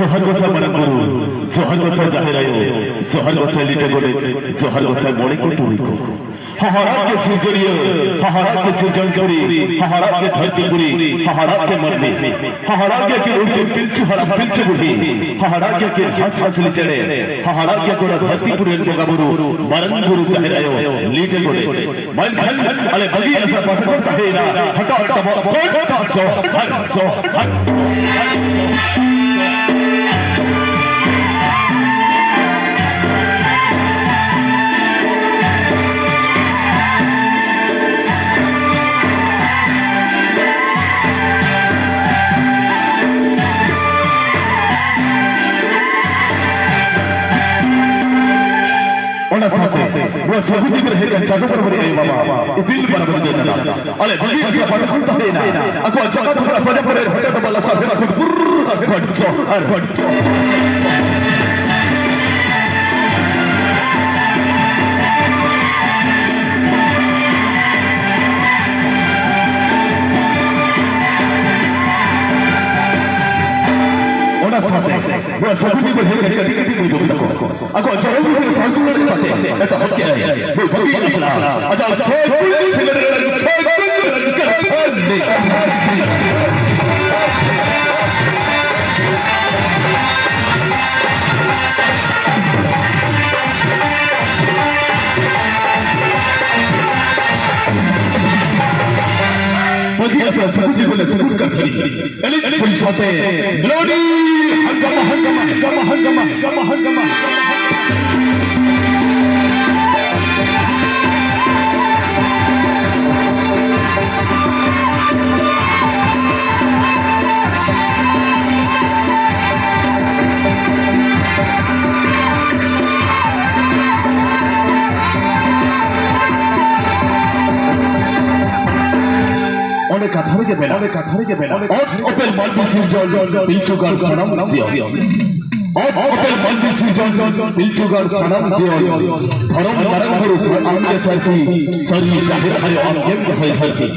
जोहर गोसा मनगुरु जोहर गोसा जाहिरायो जोहर गोसा लिटगोडे जोहर गोसा मोड़े को तुरिको हहरा के सिरजरियो हहरा के सिरजनपुरी हहरा के धरतीपुरी हहरा के मरनी हहरा के उल्टे पिलचु हरा पिलचु बुढ़ी हहरा के हंस हंस लिचड़े हहरा के कोड़ा धरतीपुरी गोगाबुरु मनगुरु जाहिरायो लिटगोडे मन खन अले बगी ऐसा पटको कहेना हटा हटा सो ona sate wo sabuti berhe kan jaga berberi ayo baba ibil barabar dia nada ale bagi dia pada kunta dena aku jaga pada pada hotel bala sa aku bur kodso ona sate wo sabuti berhe kan kadi kadi bodoh ko aku jaga berberi sanjung ni pate eta hot ke hai wo bagi achla acha sekul bagi asal sabuti boleh sebut kali elit sate melodi hangama kathari ke bela opel malbi sirjon pilchugar sanam zio opel malbi sirjon pilchugar sanam zio dharam marang guru amke sarki sari jahir hayo amyam hai dharti